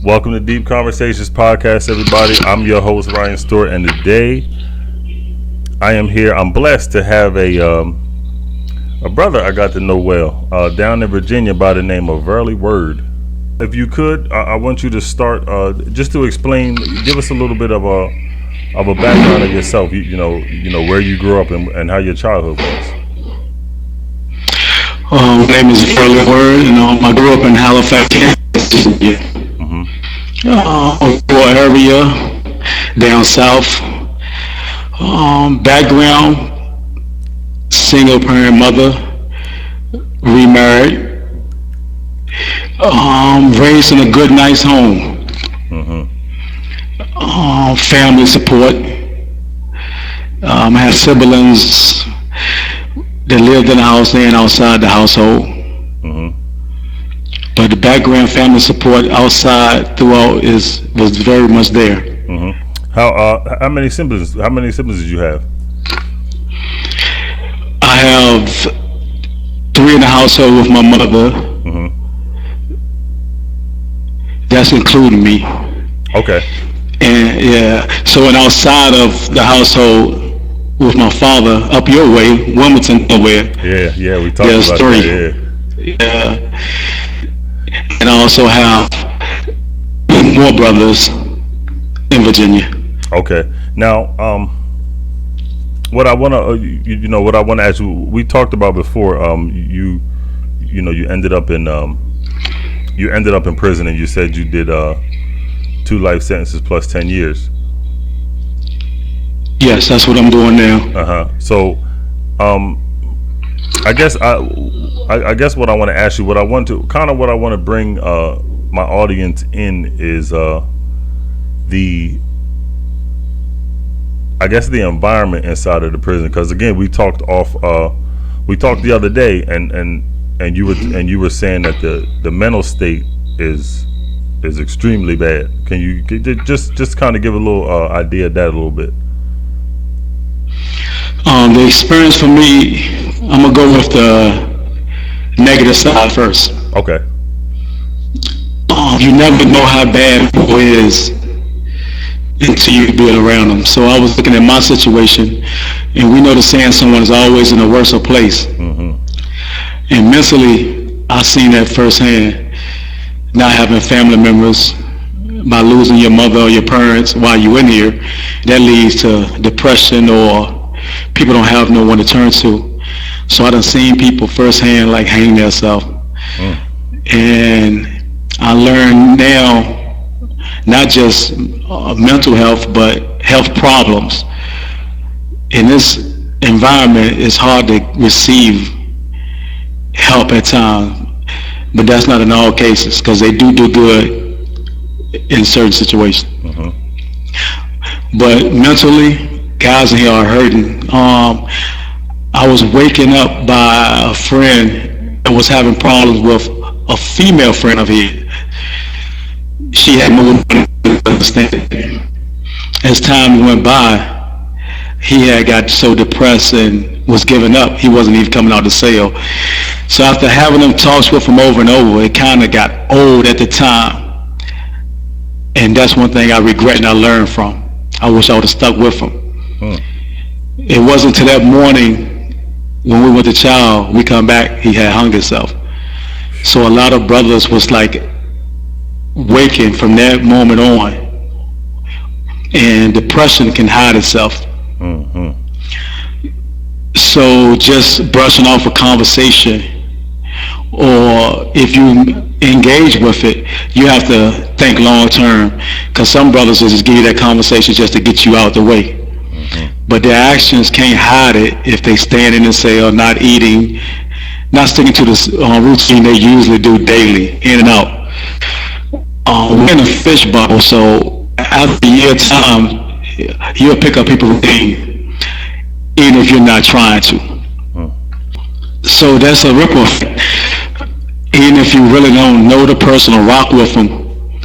Welcome to Deep Conversations Podcast, everybody. I'm your host, Ryan Stewart, and today I am here. I'm blessed to have a brother I got to know well down in Virginia by the name of Verlie Word. If you could, I want you to start just to explain, give us a little bit of a background of yourself. You know where you grew up and how your childhood was. My name is Verlie Word, and I grew up in Halifax, Virginia. Rural area down south. Background: single parent mother, remarried. Raised in a good, nice home. Family support. I have siblings that lived in the house and outside the household. But the background, family support outside throughout was very much there. How many siblings? How many siblings did you have? I have 3 in the household with my mother. That's including me. Okay. And so and outside of the household with my father, up your way, Wilmington, nowhere. Yeah, we talked there's about 3. that. Yeah. And I also have more brothers in Virginia. Okay. Now, what I wanna, what I wanna ask you, we talked about before. You ended up in prison, and you said you did 2 life sentences plus 10 years. Yes, that's what I'm doing now. So, I guess what I want to ask you, what I want to bring my audience in is the environment inside of the prison, because again we talked the other day, and you were saying that the mental state is extremely bad. Can you just kind of give a little idea of that a little bit? The experience for me, I'm gonna go with the negative side first. Okay. You never know how bad people is until you be around them. So I was looking at my situation, and we know the saying, someone is always in a worse place. And mentally, I seen that firsthand. Not having family members, by losing your mother or your parents while you're in here, that leads to depression, or people don't have no one to turn to. So I done seen people firsthand like hang themselves. And I learned now, not just mental health, but health problems. In this environment, it's hard to receive help at times, but that's not in all cases, because they do good in certain situations. But mentally, guys in here are hurting. I was waking up by a friend that was having problems with a female friend of his. She had no one to understand. As time went by, he had got so depressed and was giving up, he wasn't even coming out the cell. So after having them talks with him over and over, it kind of got old at the time. And that's one thing I regret and I learned from. I wish I would have stuck with him. It wasn't until that morning when we went to child, we come back, he had hung himself. So a lot of brothers was like waking from that moment on. And depression can hide itself. So just brushing off a conversation, or if you engage with it, you have to think long term, because some brothers will just give you that conversation just to get you out the way. But their actions can't hide it if they stand in the cell, not eating, not sticking to the routine they usually do daily, in and out. We're in a fish bubble, so after a year time, you'll pick up people's routine, even if you're not trying to. So that's a ripple effect. Even if you really don't know the person or rock with them,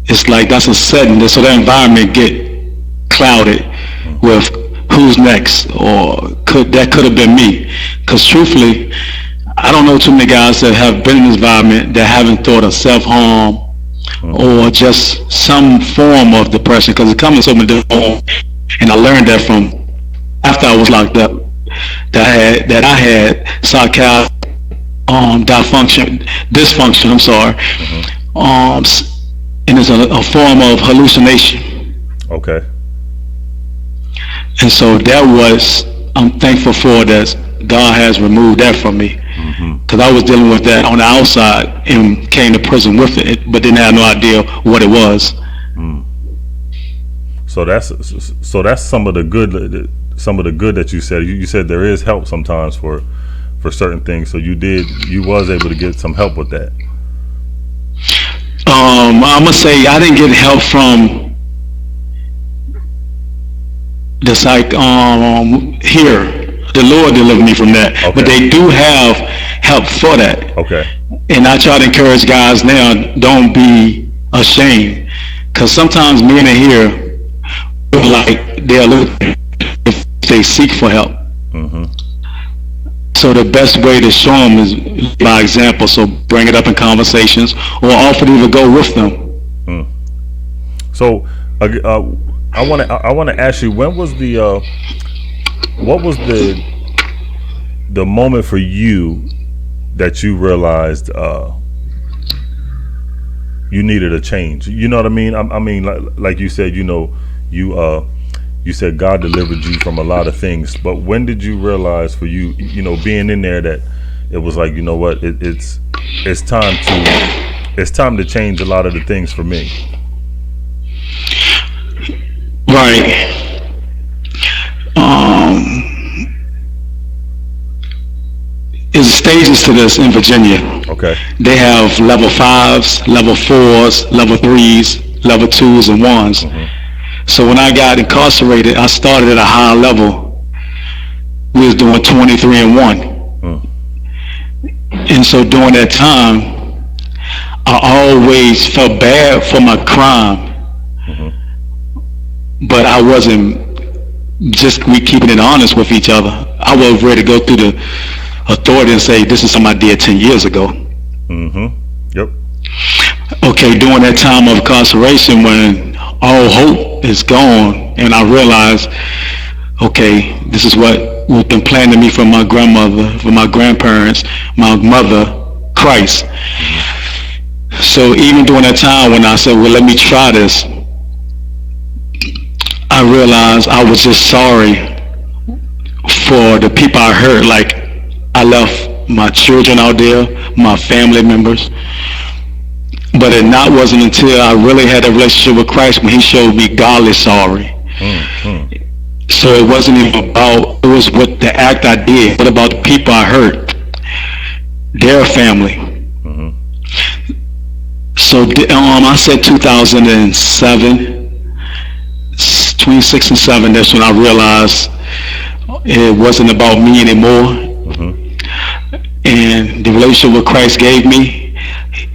it's like that's a setting, so that environment get clouded with who's next, or that could have been me. Because truthfully, I don't know too many guys that have been in this environment that haven't thought of self-harm or just some form of depression, because it comes in so many different forms. And I learned that from after I was locked up, that I had psychiatric dysfunction. I'm sorry, and it's a form of hallucination. Okay. And so I'm thankful for that. God has removed that from me, because I was dealing with that on the outside and came to prison with it, but didn't have no idea what it was. So that's some of the good. Some of the good that you said. You said there is help sometimes for certain things. So you was able to get some help with that. I'm gonna say I didn't get help from the here. The Lord delivered me from that. Okay. But they do have help for that. Okay. And I try to encourage guys now, don't be ashamed, because sometimes men are here like they're looking if they seek for help. So the best way to show them is by example. So bring it up in conversations, or offer to even go with them. So I want to ask you, when was what was the moment for you that you realized you needed a change? You know what I mean? I mean, like you said, you said God delivered you from a lot of things, but when did you realize for you, being in there, that it was like, you know what, it's time to change a lot of the things for me? Right. There's stages to this in Virginia. Okay. They have level 5s, level 4s, level 3s, level 2s, and 1s. So when I got incarcerated, I started at a high level. We was doing 23 and 1. And so during that time, I always felt bad for my crime. But I wasn't we keeping it honest with each other. I was ready to go through the authority and say, this is something I did 10 years ago. Yep. Okay, during that time of incarceration, when all hope is gone, and I realized, okay, this is what was been planned to me from my grandmother, from my grandparents, my mother, Christ. So even during that time when I said, well, let me try this, I realized I was just sorry for the people I hurt. Like, I left my children out there, my family members. But it wasn't until I really had a relationship with Christ when he showed me godly sorry. So it wasn't even about, it was what the act I did, but about the people I hurt, their family. So I said 2007, 26 and 7, that's when I realized it wasn't about me anymore. And the relationship with Christ gave me,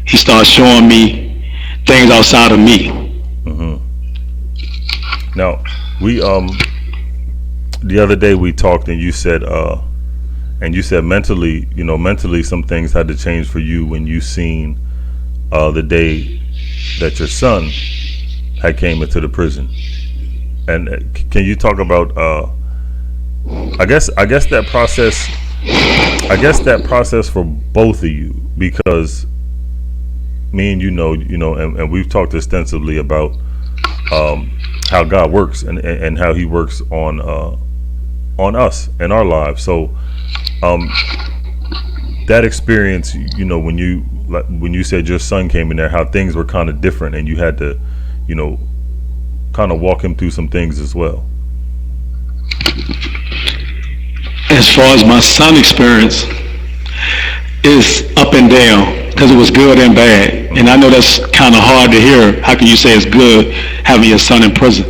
he started showing me things outside of me. Now, we the other day we talked, and you said mentally some things had to change for you when you seen the day that your son had came into the prison. And can you talk about I guess that process for both of you, because me and and we've talked extensively about how God works and how he works on us and our lives. So that experience, when you said your son came in there, how things were kind of different, and you had to kind of walk him through some things as well. As far as my son experience, it's up and down, because it was good and bad. And I know that's kind of hard to hear. How can you say it's good having your son in prison?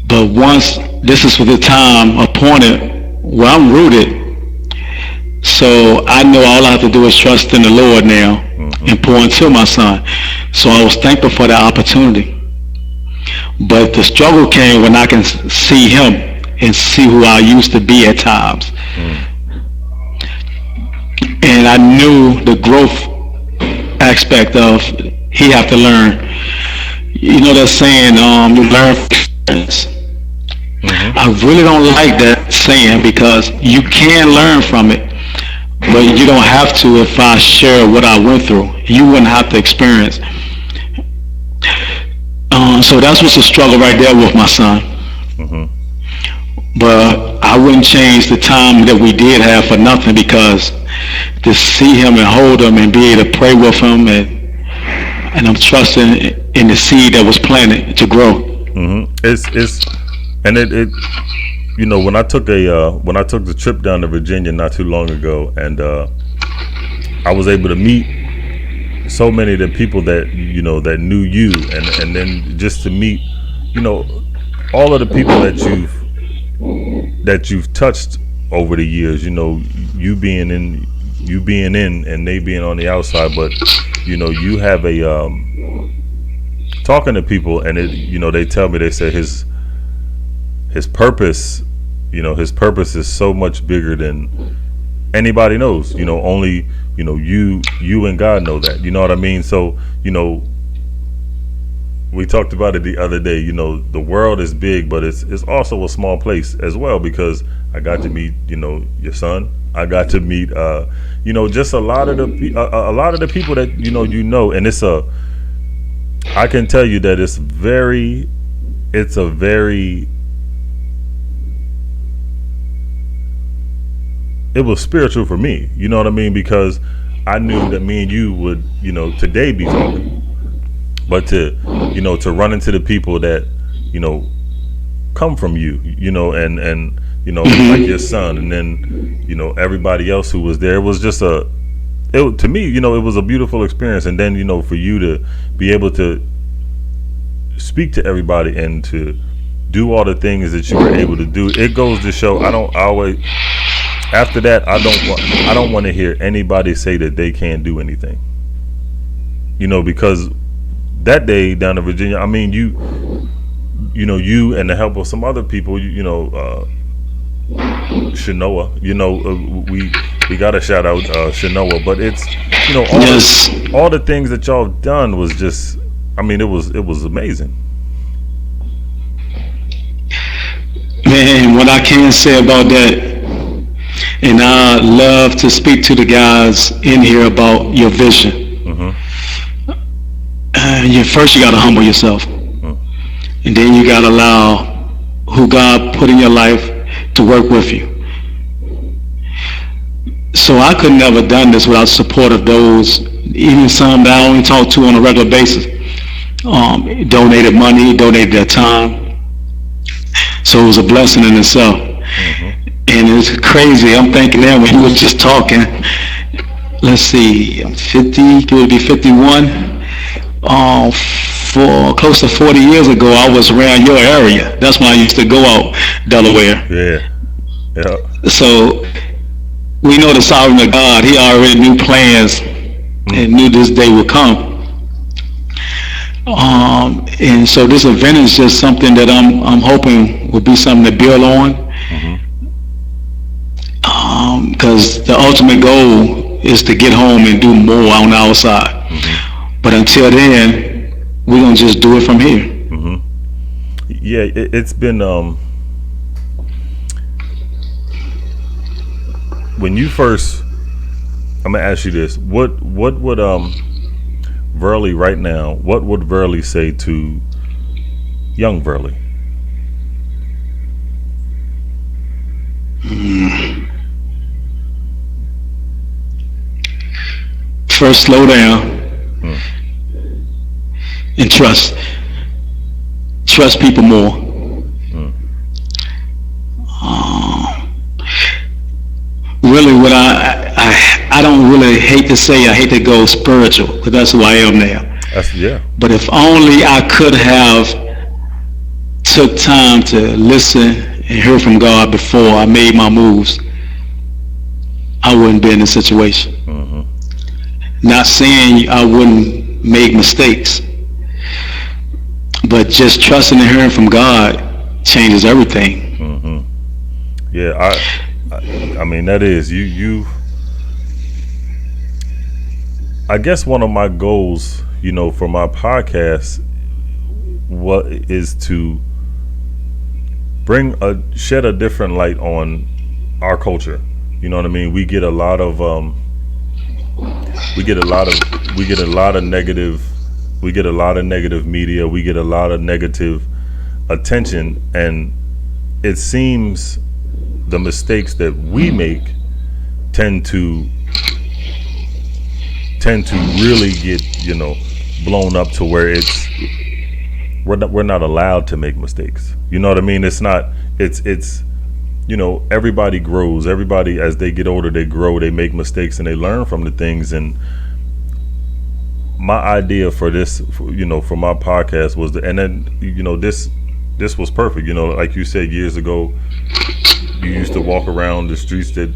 But once, this is for the time appointed where I'm rooted, so I know all I have to do is trust in the Lord now and pour into my son. So I was thankful for that opportunity. But the struggle came when I can see him and see who I used to be at times. And I knew the growth aspect of he have to learn. You know that saying, you learn from experience. Mm-hmm. I really don't like that saying because you can learn from it, but you don't have to. If I share what I went through, you wouldn't have to experience. So that's what's a struggle right there with my son. Mm-hmm. But I wouldn't change the time that we did have for nothing, because to see him and hold him and be able to pray with him, and I'm trusting in the seed that was planted to grow. Mm-hmm. It's and it you know, when I took the trip down to Virginia not too long ago, and I was able to meet so many of the people that, you know, that knew you, and then just to meet, you know, all of the people that you've touched over the years, you know, you being in and they being on the outside, but you know, you have a talking to people, and it, you know, they tell me, they say his purpose, you know, his purpose is so much bigger than anybody knows, you know, only, you know, you and God know that, you know what I mean? So, you know, we talked about it the other day, you know, the world is big, but it's also a small place as well, because I got to meet, you know, your son. I got to meet, you know, just a lot of the people that, you know, and I can tell you that it's a very, it was spiritual for me, you know what I mean? Because I knew that me and you would, you know, today be talking. But to, you know, to run into the people that, you know, come from you, you know, and you know, like your son, and then, you know, everybody else who was there, it was just to me, you know, it was a beautiful experience. And then, you know, for you to be able to speak to everybody and to do all the things that you were able to do, it goes to show, after that, I don't want to hear anybody say that they can't do anything, you know, because that day down in Virginia, I mean, you know, you and the help of some other people, you know, Shanoa, you know, we got to shout out Shanoa, but it's, you know, Yes, all the things that y'all done was just, I mean, it was amazing. man. What I can say about that, and I love to speak to the guys in here about your vision. Mm-hmm. First, you got to humble yourself, Mm-hmm. and then you got to allow who God put in your life to work with you. So I could never done this without support of those, even some that I only talk to on a regular basis. Donated money, donated their time. So it was a blessing in itself. Mm-hmm. And it's crazy. I'm thinking that when he was just talking, let's see, I'm 50, it would be 51. For close to 40 years ago, I was around your area. That's when I used to go out Delaware. Yeah. Yeah. So we know the sovereignty of God. He already knew plans and knew this day would come. And so this event is just something that I'm hoping will be something to build on. Mm-hmm. Because the ultimate goal is to get home and do more on the outside. Mm-hmm. But until then, we're going to just do it from here. Mm-hmm. Yeah, it's been, when you first, I'm gonna ask you this: what would Verlie right now? What would Verlie say to young Verlie? First, slow down and trust. Trust people more. Really, what I don't really hate to say, I hate to go spiritual, because that's who I am now. Yeah. But if only I could have took time to listen and hear from God before I made my moves, I wouldn't be in this situation. Mm-hmm. Not saying I wouldn't make mistakes, but just trusting and hearing from God changes everything. Mm-hmm. Yeah, I mean, that is you. I guess one of my goals, for my podcast, what is to shed a different light on our culture. You know what I mean? We get a lot of negative media. We get a lot of negative attention, and it seems the mistakes that we make tend to really get blown up to where we're not allowed to make mistakes. You know what I mean? It's everybody grows. Everybody, as they get older, they grow, they make mistakes, and they learn from the things. And my idea for this, for my podcast was and then this was perfect. Like you said, years ago, you used to walk around the streets that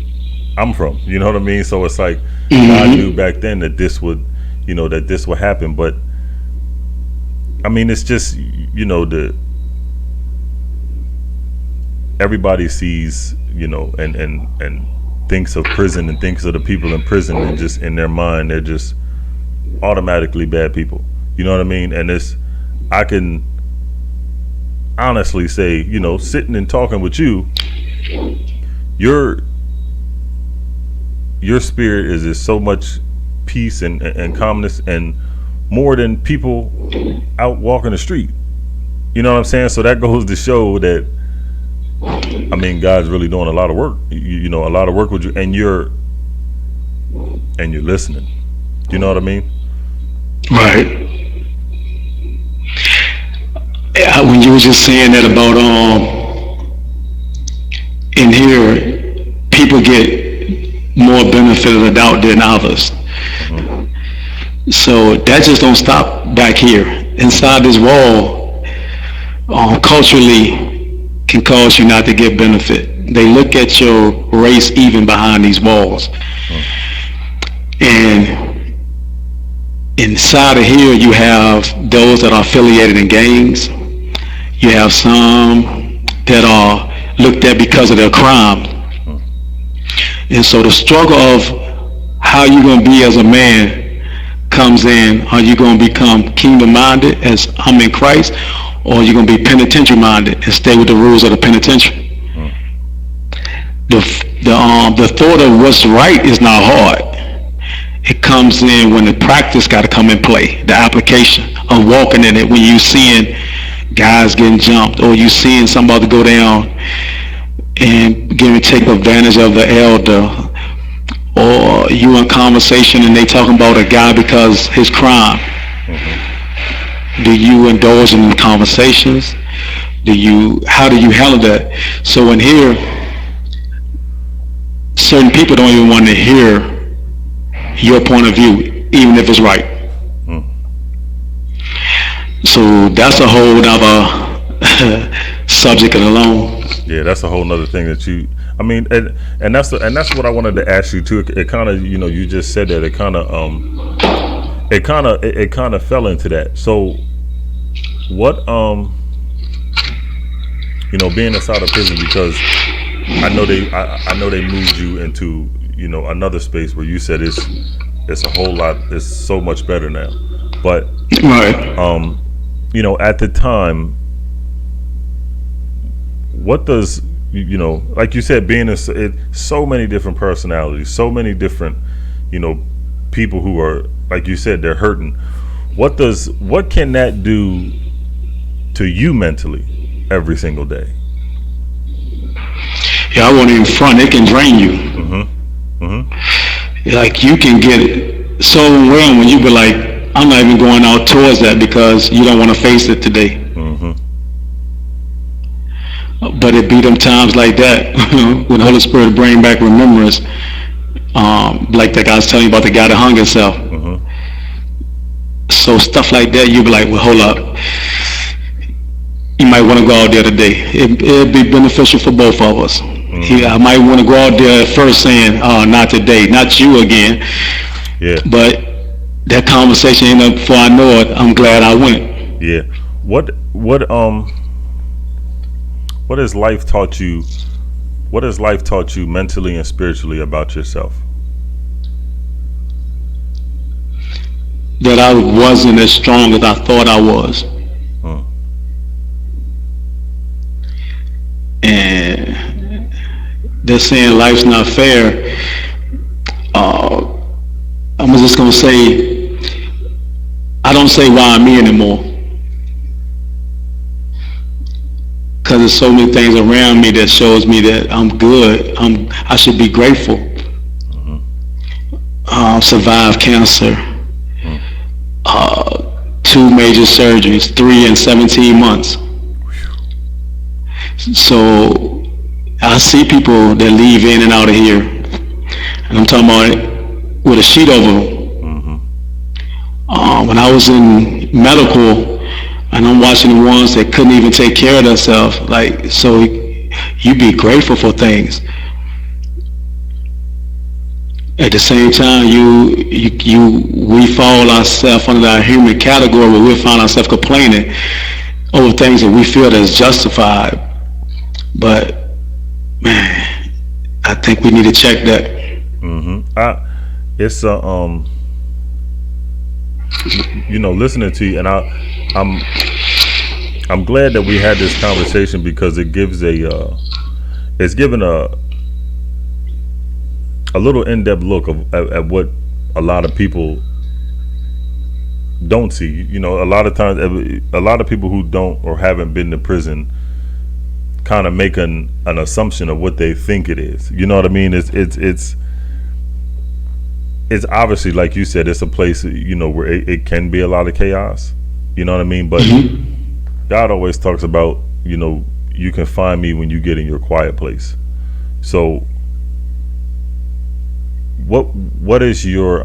I'm from. You know what I mean? So it's like, I knew back then that this would happen. But I mean, it's just, everybody sees, and thinks of prison and thinks of the people in prison, and just in their mind, they're just automatically bad people. You know what I mean? And I can honestly say, sitting and talking with you, your spirit is just so much peace and calmness, and more than people out walking the street. You know what I'm saying? So that goes to show that, I mean, God's really doing a lot of work. A lot of work with you, and you're listening. You know what I mean? Right. When you were just saying that about in here, people get more benefit of the doubt than others. Mm-hmm. So that just don't stop back here. Inside this wall, culturally, can cause you not to get benefit. They look at your race even behind these walls. And inside of here, you have those that are affiliated in gangs. You have some that are looked at because of their crimes. And so the struggle of how you're going to be as a man comes in. Are you going to become kingdom minded as I'm in Christ, or are you going to be penitentiary minded and stay with the rules of the penitentiary? The thought of what's right is not hard. It comes in when the practice got to come in play, the application of walking in it. When you seeing guys getting jumped, or you seeing somebody go down and take advantage of the elder, or you in conversation and they talking about a guy because his crime. Do you indulge in conversations? How do you handle that? So in here, certain people don't even want to hear your point of view, even if it's right. So that's a whole other subject alone. Yeah, that's a whole nother thing that and that's what I wanted to ask you too. It kind of, you just said that it kind of fell into that. So what, being inside of prison, because I know they moved you into, another space where you said it's a whole lot, it's so much better now. But right. At the time, what does, like you said, being so many different personalities, so many different, people who are, like you said, they're hurting. What can that do to you mentally every single day? Yeah, I won't even front. It can drain you. Like, you can get so overwhelmed when you be like, I'm not even going out towards that because you don't want to face it today. But it be them times like that when the Holy Spirit bring back remembrance, like that guy was telling you about the guy that hung himself. So stuff like that, you be like, well, hold up, you might want to go out there today. It'd be beneficial for both of us. I might want to go out there at first saying, not today, not you again. Yeah. But that conversation ended up, before I know it, I'm glad I went. Yeah. What has life taught you? What has life taught you mentally and spiritually about yourself? that I wasn't as strong as I thought I was. Hmm. And they're saying life's not fair. Uh, I'm just gonna say, I don't say why I'm me anymore, because there's so many things around me that shows me that I'm good. I should be grateful. Hmm. Survived cancer, Hmm. 2 major surgeries, 3 in 17 months. So I see people that leave in and out of here, and I'm talking about it with a sheet over them. Hmm. When I was in medical, and I'm watching the ones that couldn't even take care of themselves, like, so you be grateful for things. At the same time, we fall ourselves under our human category where we find ourselves complaining over things that we feel that's justified. But man, I think we need to check that. Hmm. It's listening to you, and I'm glad that we had this conversation because it gives it's given a little in-depth look at what a lot of people don't see. A lot of times, a lot of people who don't or haven't been to prison kind of make an assumption of what they think it is. You know what I mean? It's obviously, like you said, it's a place where it can be a lot of chaos. You know what I mean? But God always talks about you can find me when you get in your quiet place. So what is your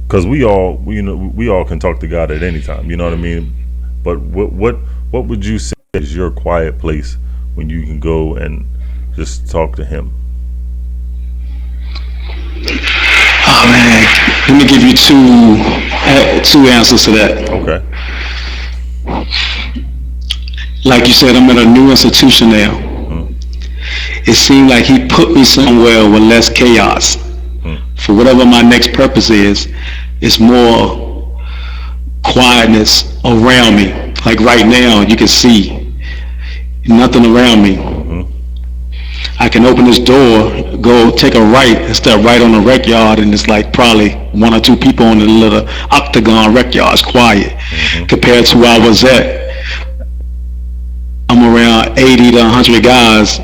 because we all can talk to God at any time. You know what I mean? But what would you say is your quiet place when you can go and just talk to Him? Oh man, let me give you two answers to that. Okay. Like you said, I'm at a new institution now. Mm. It seemed like He put me somewhere with less chaos. Mm. For whatever my next purpose is, it's more quietness around me. Like right now, you can see nothing around me. Mm-hmm. I can open this door, go take a right, and step right on the rec yard, and it's like probably 1 or 2 people on the little octagon rec yard. It's quiet. Mm-hmm. Compared to where I was at, I'm around 80 to 100 guys,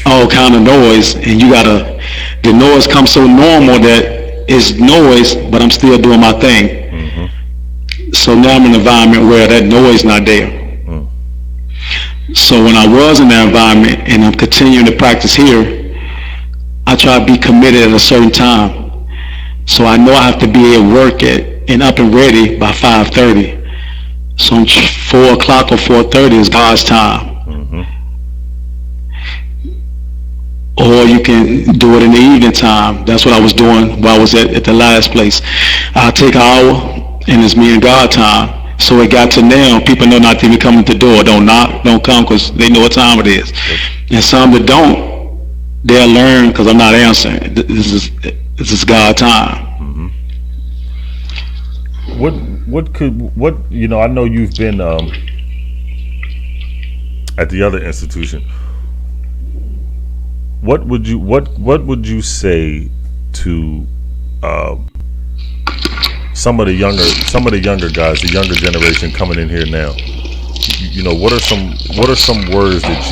all kind of noise, and the noise comes so normal that it's noise, but I'm still doing my thing. Mm-hmm. So now I'm in an environment where that noise not there. Mm. So when I was in that environment and I'm continuing to practice here, I try to be committed at a certain time. So I know I have to be at work and up and ready by 5:30. So 4 o'clock or 4:30 is God's time. Mm-hmm. Or you can do it in the evening time. That's what I was doing while I was at the last place. I'll take an hour and it's me and God time. So it got to now, people know not to even come at the door. Don't knock, don't come, because they know what time it is. And some that don't, they'll learn because I'm not answering. This is God time. Mm-hmm. I know you've been at the other institution. What would you say to some of the younger guys, the younger generation coming in here now? What are some words that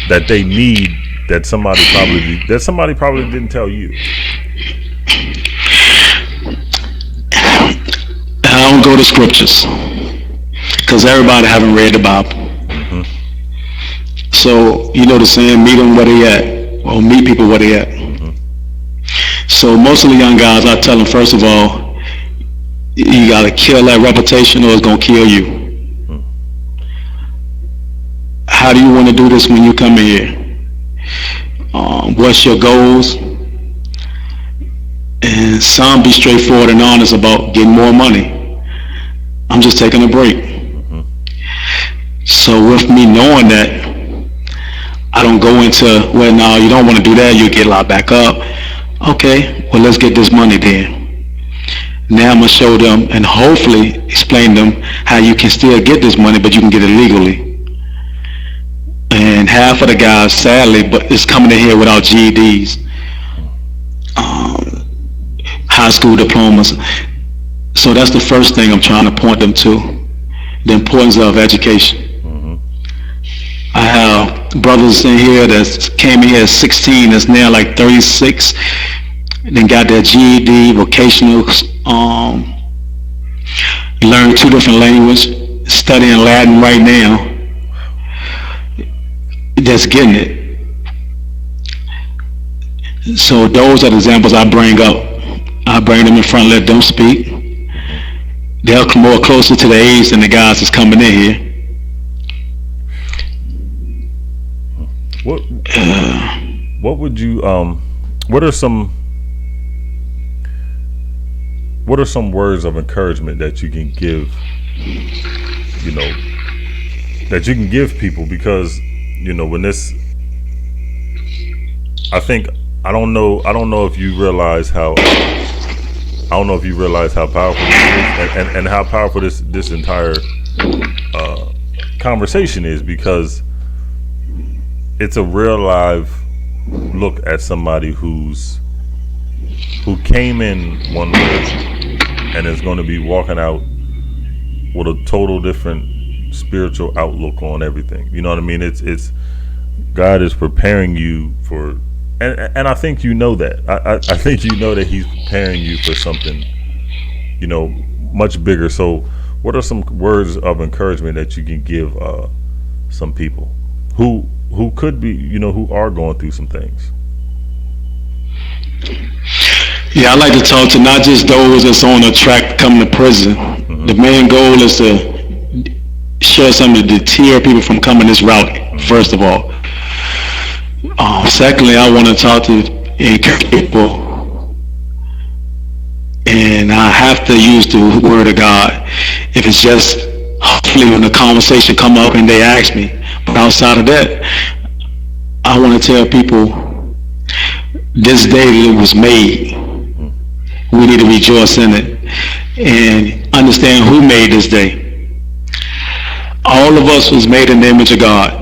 that they need that somebody probably didn't tell you? I don't go to scriptures because everybody haven't read the Bible. Mm-hmm. So the saying, meet them where they at, or meet people where they at. Mm-hmm. So most of the young guys, I tell them, first of all, you got to kill that reputation or it's going to kill you. Mm-hmm. How do you want to do this when you come in here? What's your goals? And some be straightforward and honest about getting more money. I'm just taking a break. Mm-hmm. So with me knowing that, I don't go into, well, no, you don't want to do that, you'll get locked back up. Okay, well, let's get this money then. Now I'm going to show them and hopefully explain to them how you can still get this money, but you can get it legally. And half of the guys, sadly, but is coming in here without GEDs, high school diplomas. So that's the first thing I'm trying to point them to, the importance of education. I have brothers in here that came in here at 16, that's now like 36, then got their GED, vocational, learned 2 different languages, studying Latin right now, just getting it. So those are the examples I bring up. I bring them in front, let them speak. They're more closer to the age than the guys that's coming in here. What would you what are some words of encouragement that you can give, that you can give people? Because when this, I don't know if you realize how powerful this is, and how powerful this entire conversation is, because it's a real live look at somebody who came in one way and is going to be walking out with a total different spiritual outlook on everything. You know what I mean? It's God is preparing you for, and I think you know that. I think you know that He's preparing you for something, much bigger. So, what are some words of encouragement that you can give some people who could be, who are going through some things? Yeah, I like to talk to not just those that's on the track coming to prison. Mm-hmm. The main goal is to share something to deter people from coming this route, first of all. Secondly, I want to talk to encourage people, and I have to use the word of God. If it's just, hopefully when the conversation come up and they ask me, but outside of that, I want to tell people this day that it was made, we need to rejoice in it and understand who made this day. All of us was made in the image of God.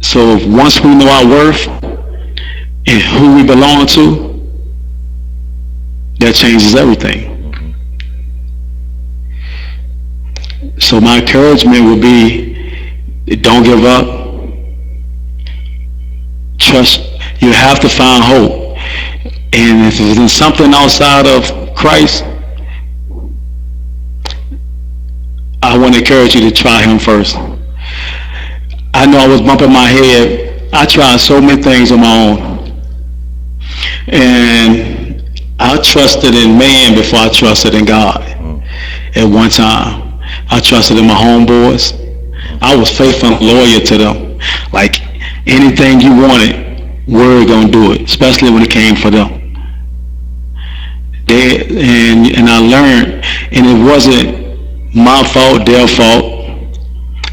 So once we know our worth and who we belong to, that changes everything. So my encouragement would be, don't give up. Trust. You have to find hope. And if it's in something outside of Christ, I want to encourage you to try Him first. I know I was bumping my head. I tried so many things on my own. And I trusted in man before I trusted in God. At one time, I trusted in my homeboys. I was faithful and loyal to them. Like, anything you wanted, Word gonna do it, especially when it came for them. And I learned, and it wasn't my fault, their fault.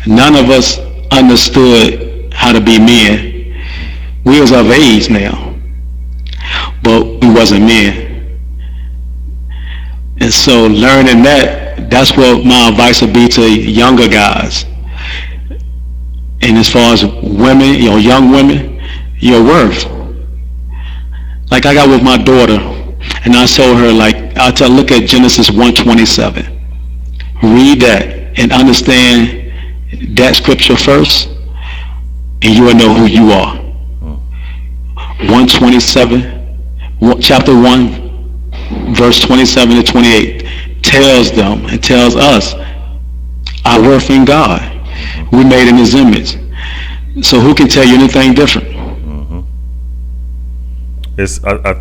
None of us understood how to be men. We was of age now, but we wasn't men. And so learning that's what my advice would be to younger guys. And as far as women, young women, your worth. Like I got with my daughter, and I told her, look at Genesis 1:27. Read that and understand that scripture first, and you will know who you are. 1:27, chapter 1, verse 27 to 28 tells them and tells us our worth in God. We made in His image. So who can tell you anything different? I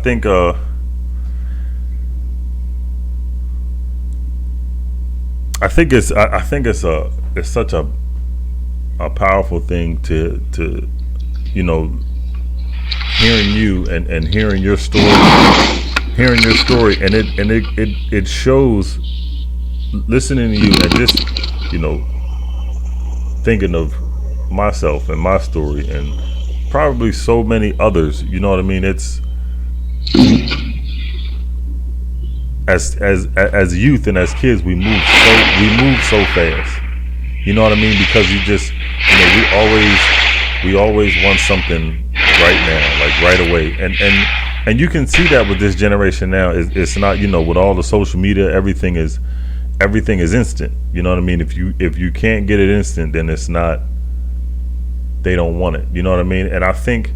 think it's such a powerful thing to hearing you and hearing your story, and it shows, listening to you and just thinking of myself and my story and probably so many others. You know what I mean? as youth and as kids, we move so fast. You know what I mean? Because you just, we always want something right now, like right away, and you can see that with this generation now. It's not, with all the social media, everything is instant. You know what I mean? If you can't get it instant, then it's not. They don't want it. You know what I mean? And I think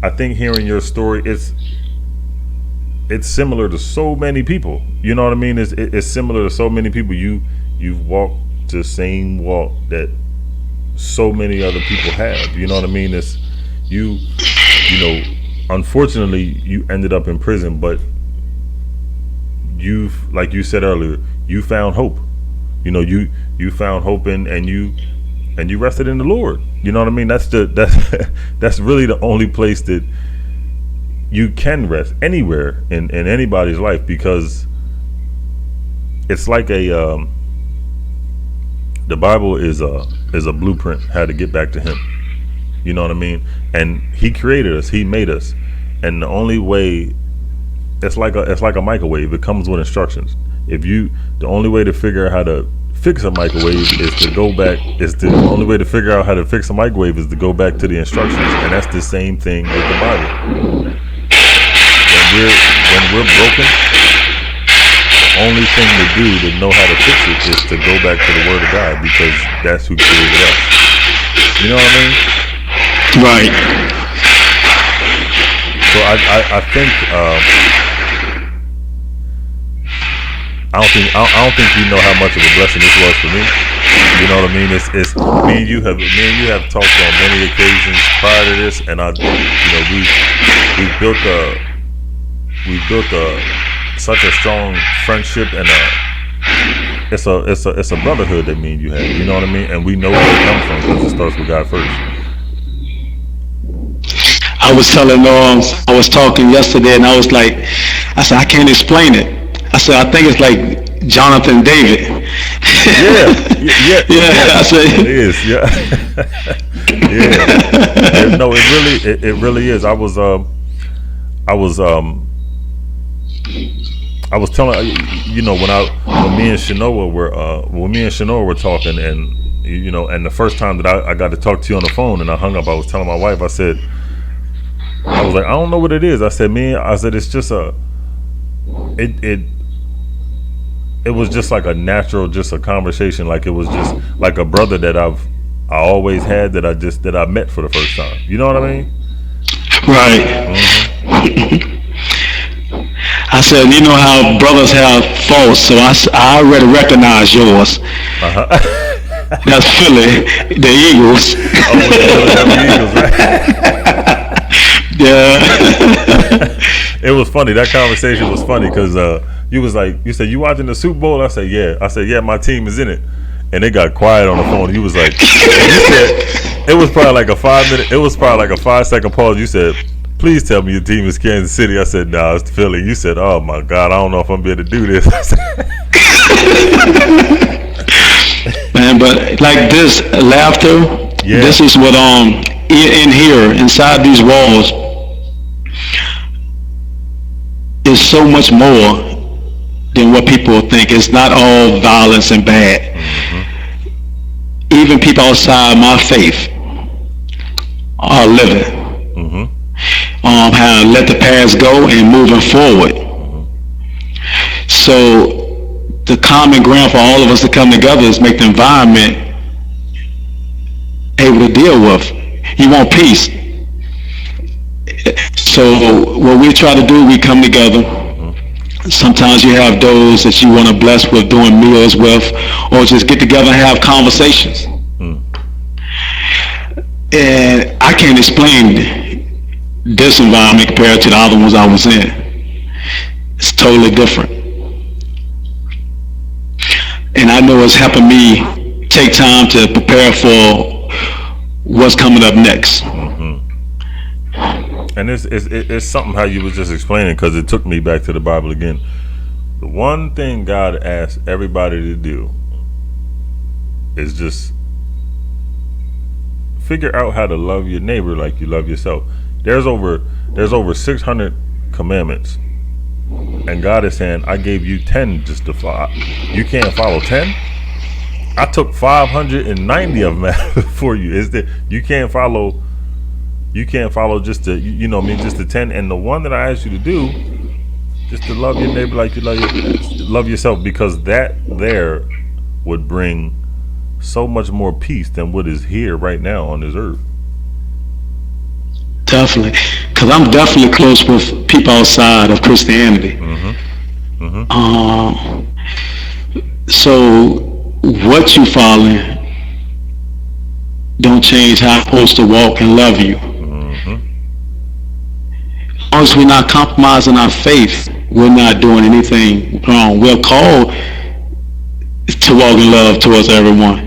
hearing your story, it's similar to so many people. You know what I mean? It's similar to so many people. You've walked the same walk that so many other people have. You know what I mean? It's you know, unfortunately you ended up in prison, but you've, like you said earlier, you found hope. You found hope and you rested in the Lord. You know what I mean? That's that's really the only place that you can rest anywhere in anybody's life, because it's like the Bible is a blueprint how to get back to Him. You know what I mean? And He created us, He made us, and the only way, it's like a microwave. It comes with instructions. The only way to figure out how to fix a microwave is to go back. The only way to figure out how to fix a microwave is to go back to the instructions, and that's the same thing with the Bible. When we're broken, the only thing to do to know how to fix it is to go back to the Word of God, because that's who created us. You know what I mean? Right. So I think I don't think you know how much of a blessing this was for me. You know what I mean? It's me and you have talked on many occasions prior to this, and we've built such a strong friendship, and it's a brotherhood that me and you have. You know what I mean? And we know where it comes from, because it starts with God first. I was talking yesterday, and I said, I can't explain it. I said, I think it's like Jonathan David. Yeah. I said, it is. Yeah. Yeah. No, it really is. I was telling when me and Shanoa were talking, and and the first time that I got to talk to you on the phone and I hung up, I was telling my wife, I was like, I don't know what it is. I said it's just it was just like a natural, just a conversation. Like it was just like a brother that I always had, that I met for the first time. You know what I mean? Right. Mm-hmm. I said, you know how brothers have faults, so I already recognize yours. Uh-huh. That's Philly, the Eagles. Oh, the Eagles, right? Yeah. It was funny. That conversation was funny because you said, you watching the Super Bowl? I said, yeah. I said, yeah, my team is in it. And it got quiet on the phone. You was like, you said, it was probably like a 5-second pause. You said, please tell me your team is Kansas City. I said, nah, it's Philly. You said, oh my God, I don't know if I'm able to do this. Man, but like this laughter, yeah. This is what in here, inside these walls, is so much more than what people think. It's not all violence and bad. Mm-hmm. Even people outside my faith are living. Mm-hmm. Have let the past go and moving forward. Mm-hmm. So the common ground for all of us to come together is make the environment able to deal with. You want peace. So what we try to do, we come together. Mm-hmm. Sometimes you have those that you want to bless with doing meals with, or just get together and have conversations. Mm. And I can't explain this environment compared to the other ones I was in. It's totally different. And I know it's helping me take time to prepare for what's coming up next. Mm-hmm. And it's something how you was just explaining, because it took me back to the Bible again. The one thing God asks everybody to do is just figure out how to love your neighbor like you love yourself. There's over 600 commandments, and God is saying, I gave you 10 just to follow. You can't follow 10. I took 590 of them for you. Is that you can't follow? You can't follow just the just the 10, and the one that I asked you to do, just to love your neighbor like you love yourself, because that there would bring so much more peace than what is here right now on this earth. Definitely, because I'm definitely close with people outside of Christianity. So what you following don't change how I'm supposed to walk and love you. As long as we're not compromising our faith, we're not doing anything wrong. We're called to walk in love towards everyone.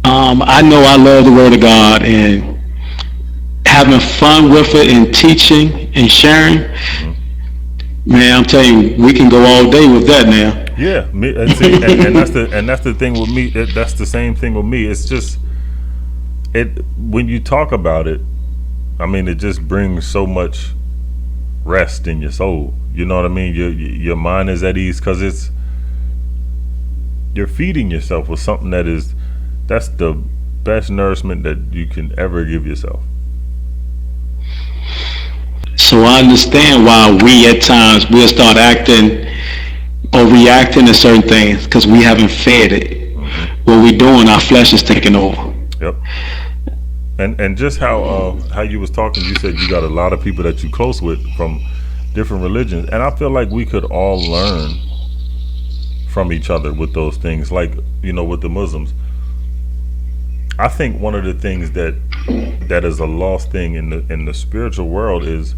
I know I love the Word of God, and having fun with it and teaching and sharing, man, I'm telling you, we can go all day with that now. Yeah, and that's the thing with me. That's the same thing with me. It's just when you talk about it, I mean, it just brings so much rest in your soul. You know what I mean? Your mind is at ease because you're feeding yourself with something that's the best nourishment that you can ever give yourself. So I understand why we at times we'll start acting or reacting to certain things because we haven't fed it. What we're doing, our flesh is taking over. Yep. And just how you was talking, you said you got a lot of people that you close with from different religions, and I feel like we could all learn from each other with those things, like with the Muslims. I think one of the things that is a lost thing in the spiritual world is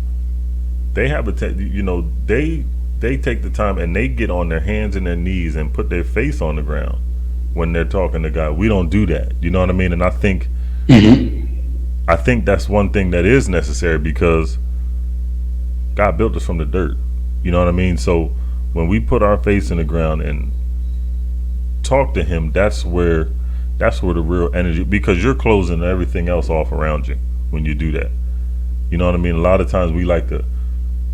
they have they take the time and they get on their hands and their knees and put their face on the ground when they're talking to God. We don't do that. You know what I mean? And I think I think that's one thing that is necessary because God built us from the dirt. You know what I mean? So when we put our face in the ground and talk to Him, that's where the real energy, because you're closing everything else off around you when you do that. You know what I mean? A lot of times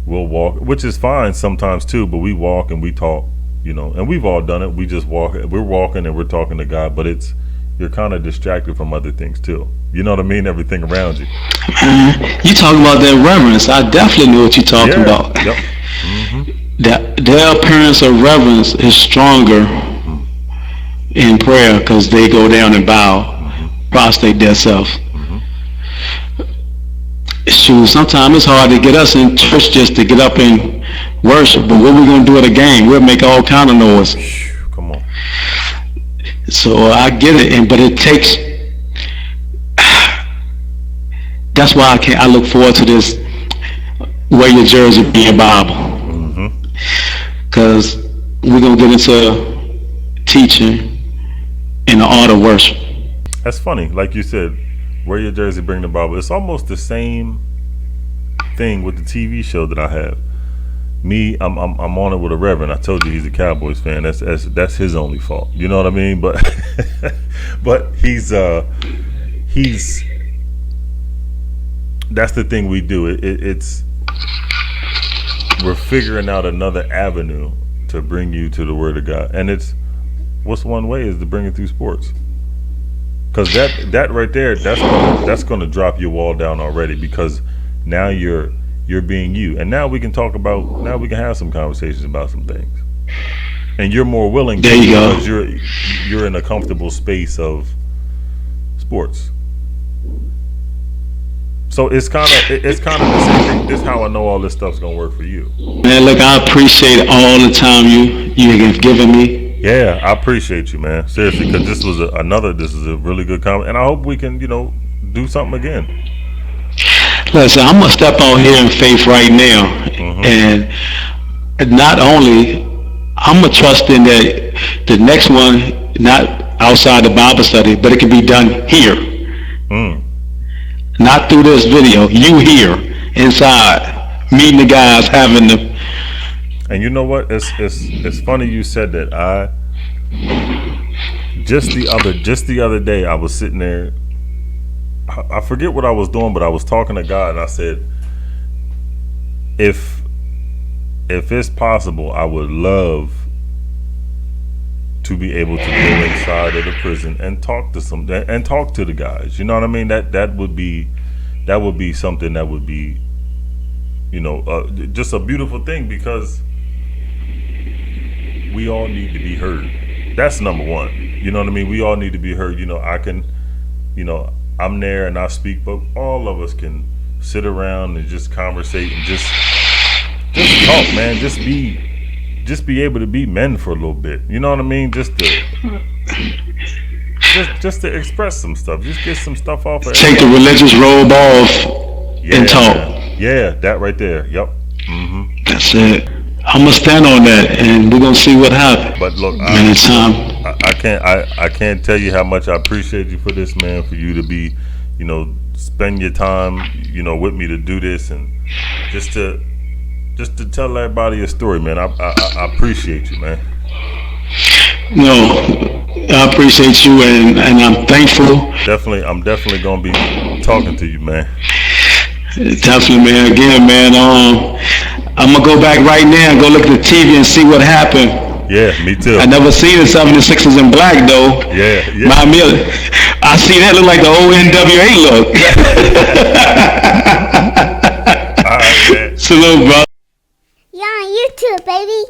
we'll walk, which is fine sometimes too, but we walk and we talk, and we've all done it. We just walk, we're walking and we're talking to God, but you're kind of distracted from other things too. You know what I mean? Everything around you. You talking about that reverence. I definitely know what you're talking about. Yep. Their appearance of reverence is stronger in prayer because they go down and bow, prostrate themselves. Shoot, sometimes it's hard to get us in church just to get up and worship, but what we gonna do at a game? We'll make all kind of noise. Come on. So I get it, but it takes. That's why I look forward to this wear your jersey, be your Bible, because we're gonna get into teaching in the art of worship. That's funny, like you said, wear your jersey, bring the Bible. It's almost the same thing with the TV show that I have. I'm on it with a reverend. I told you he's a Cowboys fan. That's his only fault. You know what I mean? But but he's that's the thing we do. We're figuring out another avenue to bring you to the Word of God, and what's one way is to bring it through sports. Because that right there, that's going to drop your wall down already, because now you're being you, and now we can have some conversations about some things, and you're more willing to, because you're in a comfortable space of sports. So it's kind of the same thing. This is how I know all this stuff's gonna work for you. Man, look, I appreciate all the time you have given me. Yeah, I appreciate you, man. Seriously, because this is a really good comment, and I hope we can, do something again. Listen, I'm gonna step out here in faith right now, and not only I'm gonna trust in that the next one, not outside the Bible study, but it can be done here. Not through this video. You here inside, meeting the guys, having the. And you know what? It's funny you said that. Just the other day, I was sitting there. I forget what I was doing, but I was talking to God, and I said, if it's possible, I would love to be able to go inside of the prison and talk to the guys. You know what I mean? That would be something that would be, just a beautiful thing, because we all need to be heard. That's number one. You know what I mean? We all need to be heard. I'm there and I speak, but all of us can sit around and just conversate and just talk, man. Just be able to be men for a little bit. You know what I mean? Just to express some stuff. Just get some stuff off. Take the religious robe off and talk. Yeah, that right there. Yep. Mm-hmm. That's it. I'm gonna stand on that, and we're gonna see what happens. But look, I can't tell you how much I appreciate you for this, man. For you to be, spend your time, with me to do this, and just to tell everybody a story, man. I appreciate you, man. No, I appreciate you, and I'm thankful. I'm definitely gonna be talking to you, man. Definitely, man. Again, man. I'm gonna go back right now and go look at the TV and see what happened. Yeah, me too. I never seen the 76ers in black though. Yeah. I see that look like the old NWA look. All right, man. Salute, bro. You're on YouTube, baby.